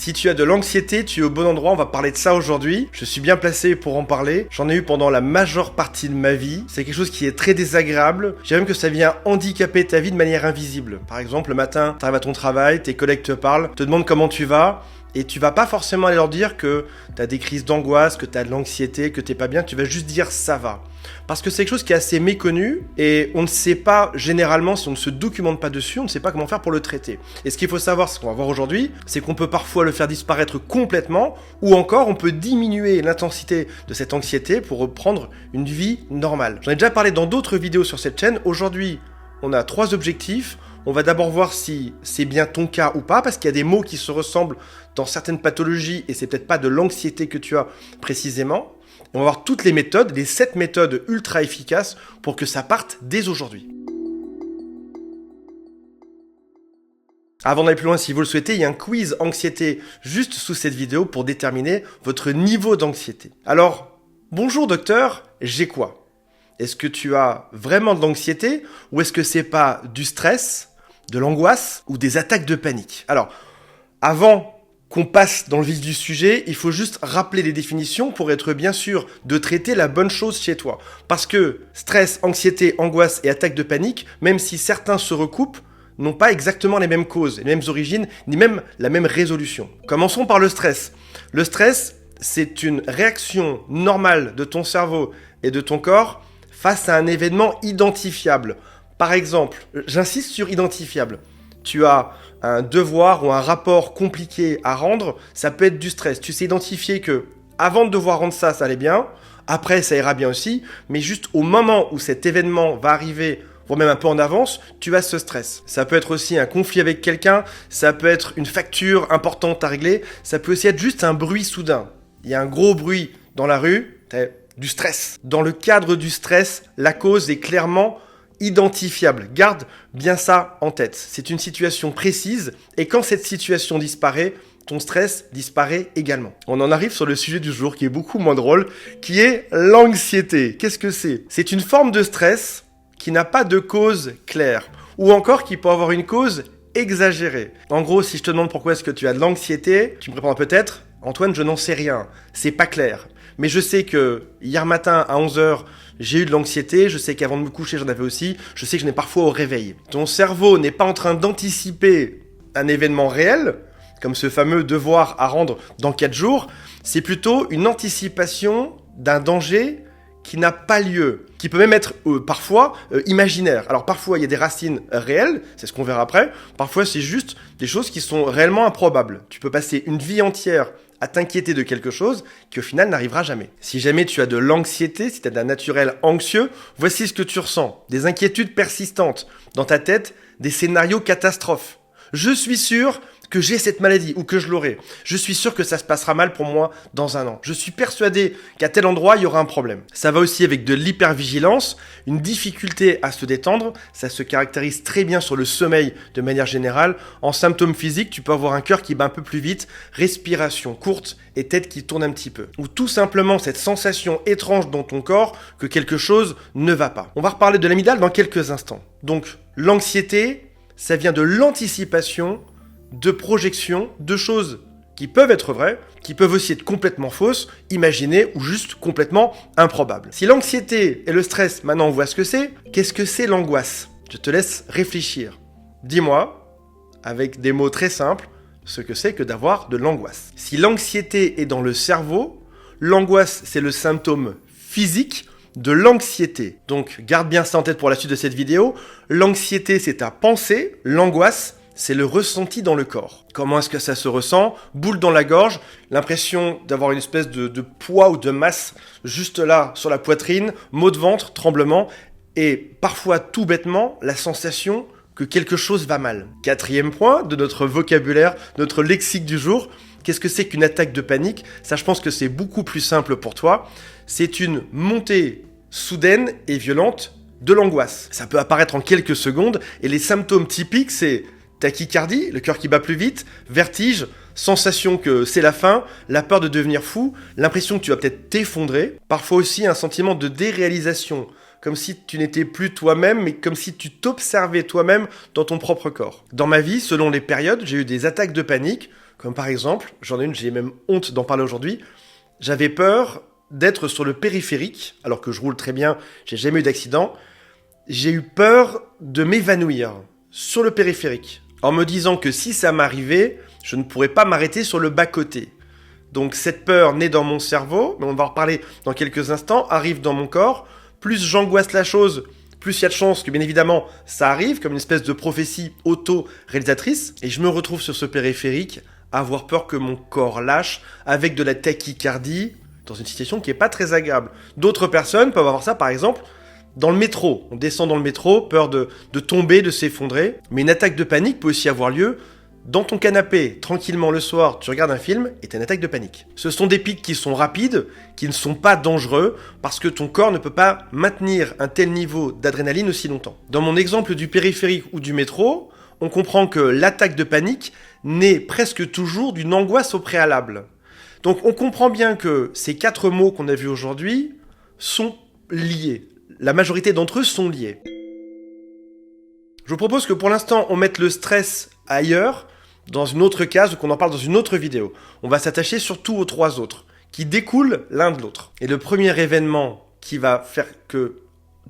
Si tu as de l'anxiété, tu es au bon endroit, on va parler de ça aujourd'hui. Je suis bien placé pour en parler. J'en ai eu pendant la majeure partie de ma vie. C'est quelque chose qui est très désagréable. Je dirais même que ça vient handicaper ta vie de manière invisible. Par exemple, le matin, tu arrives à ton travail, tes collègues te parlent, te demandent comment tu vas. Et tu vas pas forcément aller leur dire que tu as des crises d'angoisse, que tu as de l'anxiété, que t'es pas bien. Tu vas juste dire ça va. Parce que c'est quelque chose qui est assez méconnu et on ne sait pas, généralement, si on ne se documente pas dessus, on ne sait pas comment faire pour le traiter. Et ce qu'il faut savoir, ce qu'on va voir aujourd'hui, c'est qu'on peut parfois le faire disparaître complètement ou encore on peut diminuer l'intensité de cette anxiété pour reprendre une vie normale. J'en ai déjà parlé dans d'autres vidéos sur cette chaîne. Aujourd'hui, on a 3 objectifs. On va d'abord voir si c'est bien ton cas ou pas, parce qu'il y a des mots qui se ressemblent dans certaines pathologies et c'est peut-être pas de l'anxiété que tu as précisément. On va voir toutes les méthodes, les 7 méthodes ultra efficaces pour que ça parte dès aujourd'hui. Avant d'aller plus loin, si vous le souhaitez, il y a un quiz anxiété juste sous cette vidéo pour déterminer votre niveau d'anxiété. Alors, bonjour docteur, j'ai quoi ? Est-ce que tu as vraiment de l'anxiété ou est-ce que c'est pas du stress, de l'angoisse ou des attaques de panique? Alors, avant qu'on passe dans le vif du sujet, il faut juste rappeler les définitions pour être bien sûr de traiter la bonne chose chez toi. Parce que stress, anxiété, angoisse et attaque de panique, même si certains se recoupent, n'ont pas exactement les mêmes causes, les mêmes origines, ni même la même résolution. Commençons par le stress. Le stress, c'est une réaction normale de ton cerveau et de ton corps face à un événement identifiable. Par exemple, j'insiste sur identifiable. Tu as un devoir ou un rapport compliqué à rendre, ça peut être du stress. Tu sais identifier que avant de devoir rendre ça, ça allait bien. Après, ça ira bien aussi. Mais juste au moment où cet événement va arriver, voire même un peu en avance, tu as ce stress. Ça peut être aussi un conflit avec quelqu'un. Ça peut être une facture importante à régler. Ça peut aussi être juste un bruit soudain. Il y a un gros bruit dans la rue. T'as du stress. Dans le cadre du stress, la cause est clairement identifiable. Garde bien ça en tête. C'est une situation précise et quand cette situation disparaît, ton stress disparaît également. On en arrive sur le sujet du jour qui est beaucoup moins drôle, qui est l'anxiété. Qu'est-ce que c'est ? C'est une forme de stress qui n'a pas de cause claire ou encore qui peut avoir une cause exagérée. En gros, si je te demande pourquoi est-ce que tu as de l'anxiété, tu me répondras peut-être « Antoine, je n'en sais rien, c'est pas clair ». Mais je sais que hier matin à 11h, j'ai eu de l'anxiété, je sais qu'avant de me coucher, j'en avais aussi, je sais que je n'ai parfois au réveil. Ton cerveau n'est pas en train d'anticiper un événement réel, comme ce fameux devoir à rendre dans 4 jours, c'est plutôt une anticipation d'un danger qui n'a pas lieu, qui peut même être parfois imaginaire. Alors parfois il y a des racines réelles, c'est ce qu'on verra après, parfois c'est juste des choses qui sont réellement improbables. Tu peux passer une vie entière à t'inquiéter de quelque chose qui au final n'arrivera jamais. Si jamais tu as de l'anxiété, si tu as d'un naturel anxieux, voici ce que tu ressens. Des inquiétudes persistantes dans ta tête, des scénarios catastrophes. Je suis sûr que j'ai cette maladie ou que je l'aurai. Je suis sûr que ça se passera mal pour moi dans un an. Je suis persuadé qu'à tel endroit, il y aura un problème. Ça va aussi avec de l'hypervigilance, une difficulté à se détendre. Ça se caractérise très bien sur le sommeil de manière générale. En symptômes physiques, tu peux avoir un cœur qui bat un peu plus vite, respiration courte et tête qui tourne un petit peu. Ou tout simplement cette sensation étrange dans ton corps que quelque chose ne va pas. On va reparler de l'amygdale dans quelques instants. Donc, l'anxiété, ça vient de l'anticipation de projections, de choses qui peuvent être vraies, qui peuvent aussi être complètement fausses, imaginées ou juste complètement improbables. Si l'anxiété et le stress, maintenant on voit ce que c'est, qu'est-ce que c'est l'angoisse ? Je te laisse réfléchir. Dis-moi, avec des mots très simples, ce que c'est que d'avoir de l'angoisse. Si l'anxiété est dans le cerveau, l'angoisse c'est le symptôme physique de l'anxiété. Donc garde bien ça en tête pour la suite de cette vidéo. L'anxiété c'est ta pensée, l'angoisse c'est le ressenti dans le corps. Comment est-ce que ça se ressent ? Boule dans la gorge, l'impression d'avoir une espèce de poids ou de masse juste là sur la poitrine, maux de ventre, tremblement, et parfois tout bêtement, la sensation que quelque chose va mal. 4e point de notre vocabulaire, notre lexique du jour, qu'est-ce que c'est qu'une attaque de panique ? Ça, je pense que c'est beaucoup plus simple pour toi. C'est une montée soudaine et violente de l'angoisse. Ça peut apparaître en quelques secondes, et les symptômes typiques, c'est tachycardie, le cœur qui bat plus vite, vertige, sensation que c'est la fin, la peur de devenir fou, l'impression que tu vas peut-être t'effondrer, parfois aussi un sentiment de déréalisation, comme si tu n'étais plus toi-même, mais comme si tu t'observais toi-même dans ton propre corps. Dans ma vie, selon les périodes, j'ai eu des attaques de panique Comme par exemple, j'en ai une, j'ai même honte d'en parler aujourd'hui, j'avais peur d'être sur le périphérique, alors que je roule très bien, j'ai jamais eu d'accident. J'ai eu peur de m'évanouir sur le périphérique, en me disant que si ça m'arrivait, je ne pourrais pas m'arrêter sur le bas-côté. Donc cette peur naît dans mon cerveau, mais on va en reparler dans quelques instants, arrive dans mon corps. Plus j'angoisse la chose, plus il y a de chances que bien évidemment ça arrive, comme une espèce de prophétie auto-réalisatrice. Et je me retrouve sur ce périphérique à avoir peur que mon corps lâche, avec de la tachycardie, dans une situation qui n'est pas très agréable. D'autres personnes peuvent avoir ça par exemple dans le métro. On descend dans le métro, peur de tomber, de s'effondrer. Mais une attaque de panique peut aussi avoir lieu dans ton canapé, tranquillement le soir, tu regardes un film et t'as une attaque de panique. Ce sont des pics qui sont rapides, qui ne sont pas dangereux, parce que ton corps ne peut pas maintenir un tel niveau d'adrénaline aussi longtemps. Dans mon exemple du périphérique ou du métro, on comprend que l'attaque de panique naît presque toujours d'une angoisse au préalable. Donc on comprend bien que ces 4 mots qu'on a vus aujourd'hui sont liés. La majorité d'entre eux sont liés. Je vous propose que pour l'instant, on mette le stress ailleurs, dans une autre case, ou qu'on en parle dans une autre vidéo. On va s'attacher surtout aux 3 autres, qui découlent l'un de l'autre. Et le premier événement qui va faire que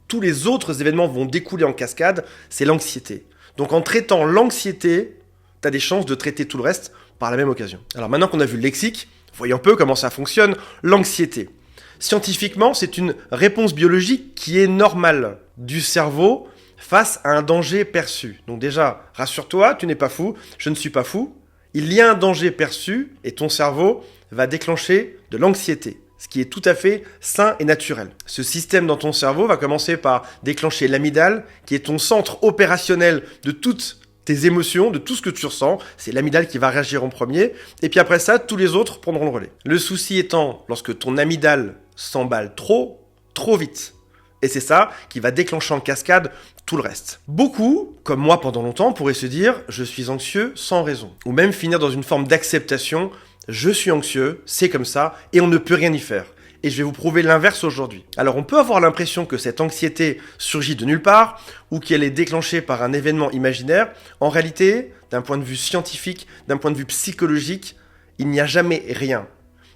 tous les autres événements vont découler en cascade, c'est l'anxiété. Donc en traitant l'anxiété, tu as des chances de traiter tout le reste par la même occasion. Alors maintenant qu'on a vu le lexique, voyons un peu comment ça fonctionne, l'anxiété. Scientifiquement, c'est une réponse biologique qui est normale du cerveau face à un danger perçu. Donc déjà, rassure-toi, tu n'es pas fou, je ne suis pas fou. Il y a un danger perçu et ton cerveau va déclencher de l'anxiété, ce qui est tout à fait sain et naturel. Ce système dans ton cerveau va commencer par déclencher l'amygdale, qui est ton centre opérationnel de toutes tes émotions, de tout ce que tu ressens. C'est l'amygdale qui va réagir en premier, et puis après ça, tous les autres prendront le relais. Le souci étant, lorsque ton amygdale s'emballe trop vite. Et c'est ça qui va déclencher en cascade tout le reste. Beaucoup, comme moi pendant longtemps, pourraient se dire « je suis anxieux sans raison ». Ou même finir dans une forme d'acceptation « je suis anxieux, c'est comme ça, et on ne peut rien y faire ». Et je vais vous prouver l'inverse aujourd'hui. Alors on peut avoir l'impression que cette anxiété surgit de nulle part, ou qu'elle est déclenchée par un événement imaginaire. En réalité, d'un point de vue scientifique, d'un point de vue psychologique, il n'y a jamais rien.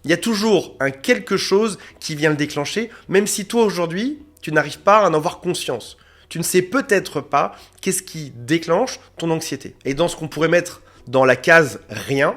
Il y a toujours un quelque chose qui vient le déclencher, même si toi aujourd'hui, tu n'arrives pas à en avoir conscience. Tu ne sais peut-être pas qu'est-ce qui déclenche ton anxiété. Et dans ce qu'on pourrait mettre dans la case rien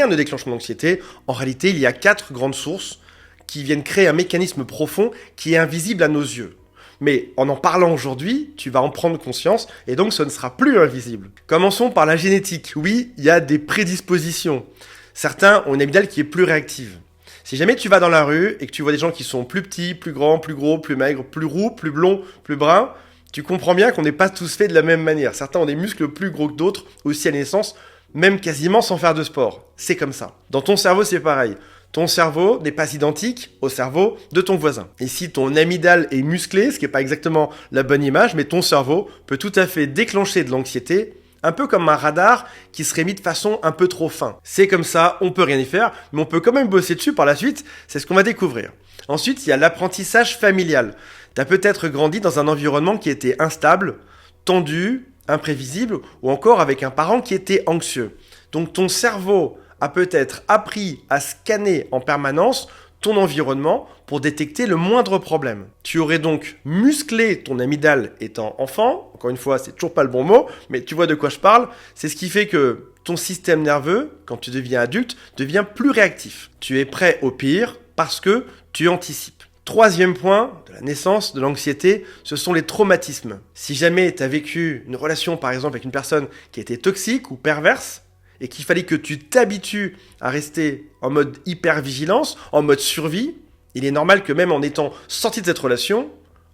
ne déclenche mon anxiété, en réalité, il y a 4 grandes sources qui viennent créer un mécanisme profond qui est invisible à nos yeux. Mais en parlant aujourd'hui, tu vas en prendre conscience et donc ce ne sera plus invisible. Commençons par la génétique. Oui, il y a des prédispositions. Certains ont une amygdale qui est plus réactive. Si jamais tu vas dans la rue et que tu vois des gens qui sont plus petits, plus grands, plus gros, plus maigres, plus roux, plus blonds, plus bruns, tu comprends bien qu'on n'est pas tous faits de la même manière. Certains ont des muscles plus gros que d'autres, aussi à la naissance, même quasiment sans faire de sport. C'est comme ça. Dans ton cerveau, c'est pareil. Ton cerveau n'est pas identique au cerveau de ton voisin. Et si ton amygdale est musclé, ce qui n'est pas exactement la bonne image, mais ton cerveau peut tout à fait déclencher de l'anxiété, un peu comme un radar qui serait mis de façon un peu trop fin. C'est comme ça, on peut rien y faire, mais on peut quand même bosser dessus par la suite, c'est ce qu'on va découvrir. Ensuite, il y a l'apprentissage familial. Tu as peut-être grandi dans un environnement qui était instable, tendu, imprévisible, ou encore avec un parent qui était anxieux. Donc ton cerveau a peut-être appris à scanner en permanence ton environnement pour détecter le moindre problème. Tu aurais donc musclé ton amygdale étant enfant. Encore une fois, c'est toujours pas le bon mot, mais tu vois de quoi je parle. C'est ce qui fait que ton système nerveux, quand tu deviens adulte, devient plus réactif. Tu es prêt au pire parce que tu anticipes. Troisième point de la naissance de l'anxiété, ce sont les traumatismes. Si jamais tu as vécu une relation, par exemple, avec une personne qui était toxique ou perverse, et qu'il fallait que tu t'habitues à rester en mode hyper-vigilance, en mode survie, il est normal que même en étant sorti de cette relation,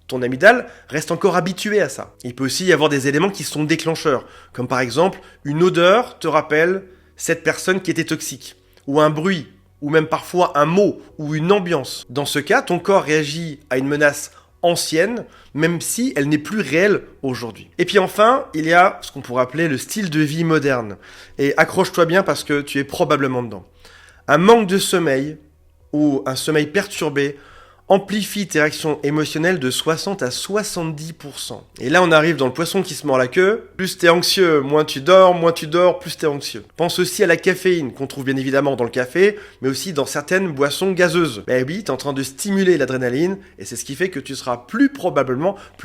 ton amygdale reste encore habitué à ça. Il peut aussi y avoir des éléments qui sont déclencheurs, comme par exemple, une odeur te rappelle cette personne qui était toxique, ou un bruit, ou même parfois un mot, ou une ambiance. Dans ce cas, ton corps réagit à une menace ancienne, même si elle n'est plus réelle aujourd'hui. Et puis enfin, il y a ce qu'on pourrait appeler le style de vie moderne. Et accroche-toi bien parce que tu es probablement dedans. Un manque de sommeil ou un sommeil perturbé amplifie tes réactions émotionnelles de 60 à 70%. Et là, on arrive dans le poisson qui se mord la queue. Plus t'es anxieux, moins tu dors, plus t'es anxieux. Pense aussi à la caféine, qu'on trouve bien évidemment dans le café, mais aussi dans certaines boissons gazeuses. Ben oui, t'es en train de stimuler l'adrénaline, et c'est ce qui fait que tu seras plus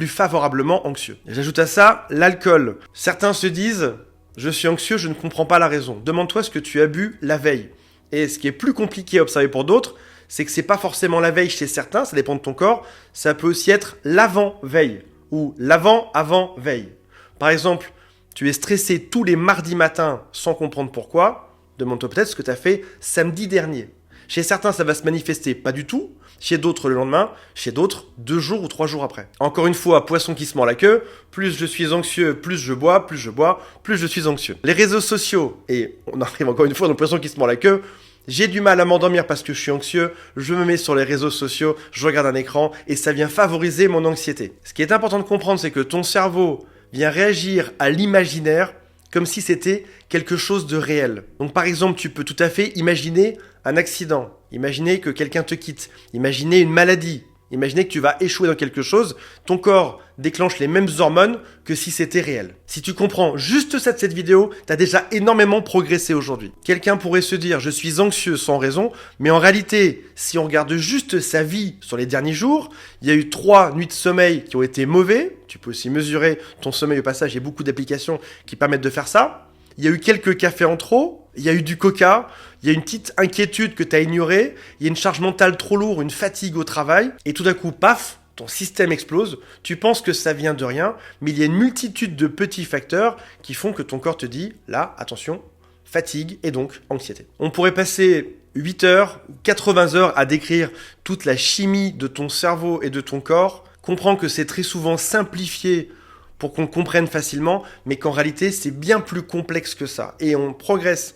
favorablement anxieux. Et j'ajoute à ça l'alcool. Certains se disent, je suis anxieux, je ne comprends pas la raison. Demande-toi ce que tu as bu la veille. Et ce qui est plus compliqué à observer pour d'autres, c'est que c'est pas forcément la veille chez certains, ça dépend de ton corps, ça peut aussi être l'avant-veille ou l'avant-avant-veille. Par exemple, tu es stressé tous les mardis matins sans comprendre pourquoi, demande-toi peut-être ce que tu as fait samedi dernier. Chez certains, ça va se manifester pas du tout, chez d'autres le lendemain, chez d'autres 2 jours ou 3 jours après. Encore une fois, poisson qui se mord la queue, plus je suis anxieux, plus je bois, plus je suis anxieux. Les réseaux sociaux, et on arrive encore une fois dans le poisson qui se mord la queue, j'ai du mal à m'endormir parce que je suis anxieux, je me mets sur les réseaux sociaux, je regarde un écran et ça vient favoriser mon anxiété. Ce qui est important de comprendre, c'est que ton cerveau vient réagir à l'imaginaire comme si c'était quelque chose de réel. Donc par exemple, tu peux tout à fait imaginer un accident, imaginer que quelqu'un te quitte, imaginer une maladie, imaginer que tu vas échouer dans quelque chose, ton corps déclenche les mêmes hormones que si c'était réel. Si tu comprends juste ça de cette vidéo, tu as déjà énormément progressé aujourd'hui. Quelqu'un pourrait se dire « je suis anxieux sans raison », mais en réalité, si on regarde juste sa vie sur les derniers jours, il y a eu 3 nuits de sommeil qui ont été mauvais. Tu peux aussi mesurer ton sommeil au passage, il y a beaucoup d'applications qui permettent de faire ça. Il y a eu quelques cafés en trop, il y a eu du coca, il y a une petite inquiétude que tu as ignorée, il y a une charge mentale trop lourde, une fatigue au travail, et tout d'un coup, paf, ton système explose, tu penses que ça vient de rien, mais il y a une multitude de petits facteurs qui font que ton corps te dit, là, attention, fatigue et donc anxiété. On pourrait passer 8 heures, 80 heures à décrire toute la chimie de ton cerveau et de ton corps. Comprends que c'est très souvent simplifié pour qu'on comprenne facilement, mais qu'en réalité, c'est bien plus complexe que ça. Et on progresse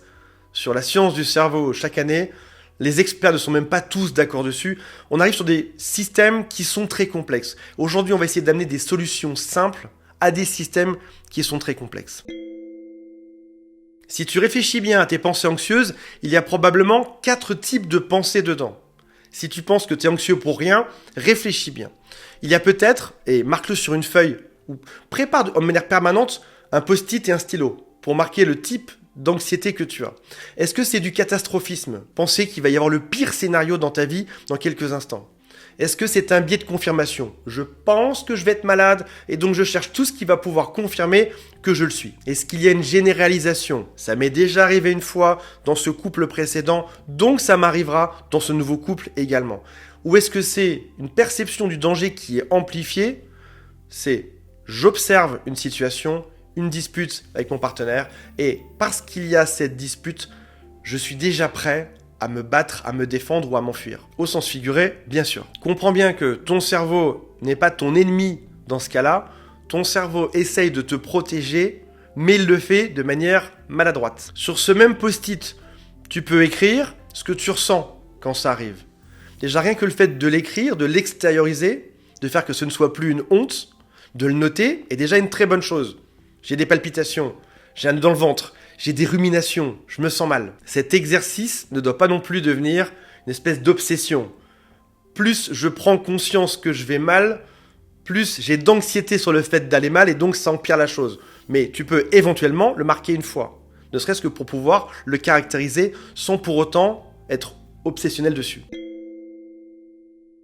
sur la science du cerveau chaque année. Les experts ne sont même pas tous d'accord dessus. On arrive sur des systèmes qui sont très complexes. Aujourd'hui, on va essayer d'amener des solutions simples à des systèmes qui sont très complexes. Si tu réfléchis bien à tes pensées anxieuses, il y a probablement 4 types de pensées dedans. Si tu penses que tu es anxieux pour rien, réfléchis bien. Il y a peut-être, et marque-le sur une feuille, ou prépare de manière permanente un post-it et un stylo pour marquer le type d'anxiété que tu as. Est-ce que c'est du catastrophisme? Penser qu'il va y avoir le pire scénario dans ta vie dans quelques instants. Est-ce que c'est un biais de confirmation? Je pense que je vais être malade et donc je cherche tout ce qui va pouvoir confirmer que je le suis. Est-ce qu'il y a une généralisation? Ça m'est déjà arrivé une fois dans ce couple précédent, donc ça m'arrivera dans ce nouveau couple également. Ou est-ce que c'est une perception du danger qui est amplifiée? C'est j'observe une situation, une dispute avec mon partenaire, et parce qu'il y a cette dispute, je suis déjà prêt à me battre, à me défendre ou à m'enfuir. Au sens figuré, bien sûr. Comprends bien que ton cerveau n'est pas ton ennemi dans ce cas-là. Ton cerveau essaye de te protéger, mais il le fait de manière maladroite. Sur ce même post-it, tu peux écrire ce que tu ressens quand ça arrive. Déjà, rien que le fait de l'écrire, de l'extérioriser, de faire que ce ne soit plus une honte, de le noter, est déjà une très bonne chose. J'ai des palpitations, j'ai un nœud dans le ventre, j'ai des ruminations, je me sens mal. Cet exercice ne doit pas non plus devenir une espèce d'obsession. Plus je prends conscience que je vais mal, plus j'ai d'anxiété sur le fait d'aller mal et donc ça empire la chose. Mais tu peux éventuellement le marquer une fois, ne serait-ce que pour pouvoir le caractériser sans pour autant être obsessionnel dessus.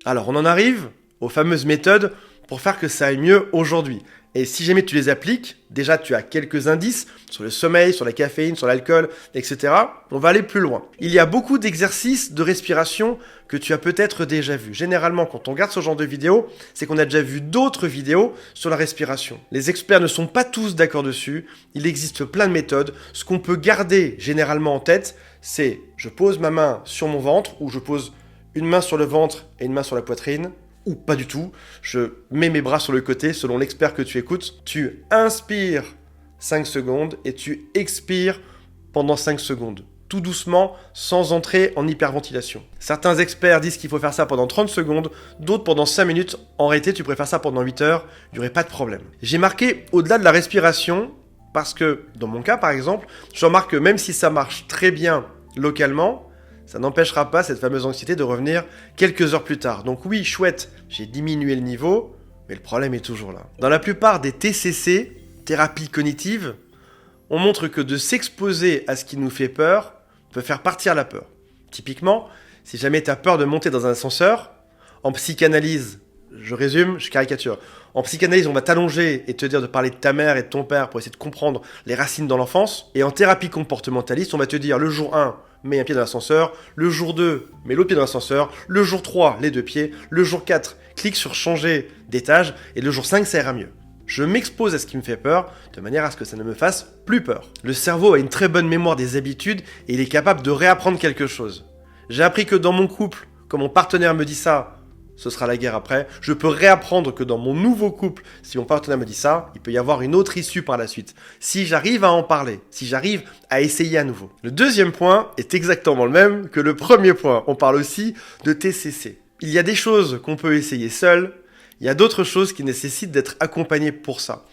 Alors on en arrive aux fameuses méthodes pour faire que ça aille mieux aujourd'hui. Et si jamais tu les appliques, déjà tu as quelques indices sur le sommeil, sur la caféine, sur l'alcool, etc. On va aller plus loin. Il y a beaucoup d'exercices de respiration que tu as peut-être déjà vus. Généralement, quand on regarde ce genre de vidéos, c'est qu'on a déjà vu d'autres vidéos sur la respiration. Les experts ne sont pas tous d'accord dessus. Il existe plein de méthodes. Ce qu'on peut garder généralement en tête, c'est je pose ma main sur mon ventre ou je pose une main sur le ventre et une main sur la poitrine. Ou pas du tout, je mets mes bras sur le côté selon l'expert que tu écoutes. Tu inspires 5 secondes et tu expires pendant 5 secondes. Tout doucement, sans entrer en hyperventilation. Certains experts disent qu'il faut faire ça pendant 30 secondes, d'autres pendant 5 minutes. En réalité, tu pourrais faire ça pendant 8 heures, il n'y aurait pas de problème. J'ai marqué au-delà de la respiration, parce que dans mon cas par exemple, je remarque que même si ça marche très bien localement, ça n'empêchera pas cette fameuse anxiété de revenir quelques heures plus tard. Donc oui, chouette, j'ai diminué le niveau, mais le problème est toujours là. Dans la plupart des TCC, thérapie cognitive, on montre que de s'exposer à ce qui nous fait peur peut faire partir la peur. Typiquement, si jamais tu as peur de monter dans un ascenseur, en psychanalyse, je résume, je caricature. En psychanalyse, on va t'allonger et te dire de parler de ta mère et de ton père pour essayer de comprendre les racines dans l'enfance. Et en thérapie comportementaliste, on va te dire le jour 1, mets un pied dans l'ascenseur. Le jour 2, mets l'autre pied dans l'ascenseur. Le jour 3, les deux pieds. Le jour 4, clique sur changer d'étage. Et le jour 5, ça ira mieux. Je m'expose à ce qui me fait peur, de manière à ce que ça ne me fasse plus peur. Le cerveau a une très bonne mémoire des habitudes et il est capable de réapprendre quelque chose. J'ai appris que dans mon couple, quand mon partenaire me dit ça, ce sera la guerre après. Je peux réapprendre que dans mon nouveau couple, si mon partenaire me dit ça, il peut y avoir une autre issue par la suite. Si j'arrive à en parler, si j'arrive à essayer à nouveau. Le deuxième point est exactement le même que le premier point. On parle aussi de TCC. Il y a des choses qu'on peut essayer seul. Il y a d'autres choses qui nécessitent d'être accompagnées pour ça.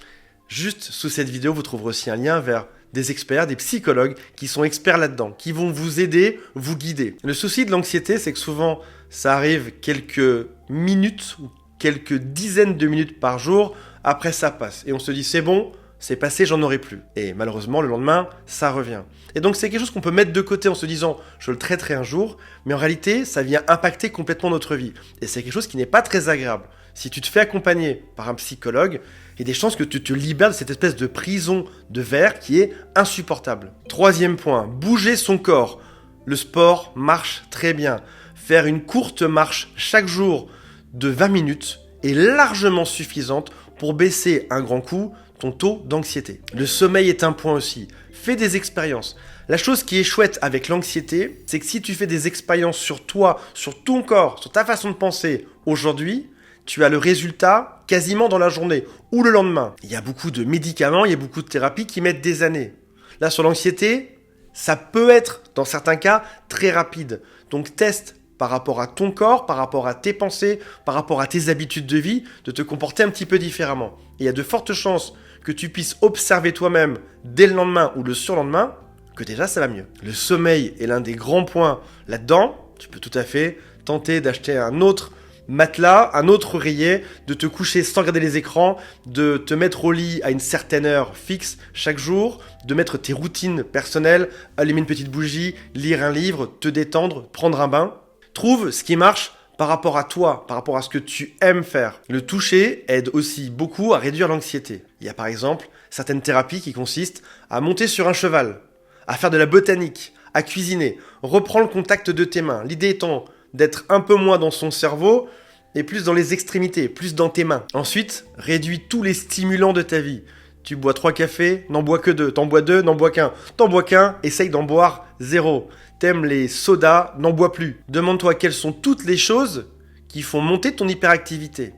Juste sous cette vidéo, vous trouverez aussi un lien vers des experts, des psychologues qui sont experts là-dedans, qui vont vous aider, vous guider. Le souci de l'anxiété, c'est que souvent, ça arrive quelques minutes ou quelques dizaines de minutes par jour, après ça passe. Et on se dit, c'est bon, c'est passé, j'en aurai plus. Et malheureusement, le lendemain, ça revient. Et donc, c'est quelque chose qu'on peut mettre de côté en se disant, je le traiterai un jour, mais en réalité, ça vient impacter complètement notre vie. Et c'est quelque chose qui n'est pas très agréable. Si tu te fais accompagner par un psychologue, il y a des chances que tu te libères de cette espèce de prison de verre qui est insupportable. Troisième point, bouger son corps. Le sport marche très bien. Faire une courte marche chaque jour de 20 minutes est largement suffisante pour baisser un grand coup ton taux d'anxiété. Le sommeil est un point aussi. Fais des expériences. La chose qui est chouette avec l'anxiété, c'est que si tu fais des expériences sur toi, sur ton corps, sur ta façon de penser aujourd'hui, tu as le résultat quasiment dans la journée ou le lendemain. Il y a beaucoup de médicaments, il y a beaucoup de thérapies qui mettent des années. Là, sur l'anxiété, ça peut être, dans certains cas, très rapide. Donc, teste par rapport à ton corps, par rapport à tes pensées, par rapport à tes habitudes de vie, de te comporter un petit peu différemment. Et il y a de fortes chances que tu puisses observer toi-même dès le lendemain ou le surlendemain que déjà ça va mieux. Le sommeil est l'un des grands points là-dedans. Tu peux tout à fait tenter d'acheter un autre matelas, un autre oreiller, de te coucher sans regarder les écrans, de te mettre au lit à une certaine heure fixe chaque jour, de mettre tes routines personnelles, allumer une petite bougie, lire un livre, te détendre, prendre un bain. Trouve ce qui marche par rapport à toi, par rapport à ce que tu aimes faire. Le toucher aide aussi beaucoup à réduire l'anxiété. Il y a par exemple certaines thérapies qui consistent à monter sur un cheval, à faire de la botanique, à cuisiner. Reprends le contact de tes mains. L'idée étant d'être un peu moins dans son cerveau et plus dans les extrémités, plus dans tes mains. Ensuite, réduis tous les stimulants de ta vie. Tu bois 3 cafés, n'en bois que 2. T'en bois 2, n'en bois qu'un. T'en bois qu'un, essaye d'en boire 0. T'aimes les sodas, n'en bois plus. Demande-toi quelles sont toutes les choses qui font monter ton hyperactivité.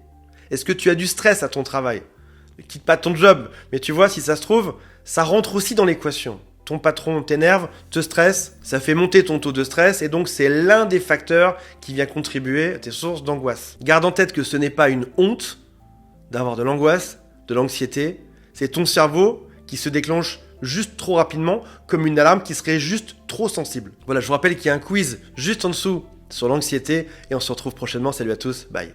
Est-ce que tu as du stress à ton travail? Ne quitte pas ton job, mais tu vois, si ça se trouve, ça rentre aussi dans l'équation. Ton patron t'énerve, te stresse, ça fait monter ton taux de stress et donc c'est l'un des facteurs qui vient contribuer à tes sources d'angoisse. Garde en tête que ce n'est pas une honte d'avoir de l'angoisse, de l'anxiété, c'est ton cerveau qui se déclenche juste trop rapidement comme une alarme qui serait juste trop sensible. Voilà, je vous rappelle qu'il y a un quiz juste en dessous sur l'anxiété et on se retrouve prochainement. Salut à tous, bye.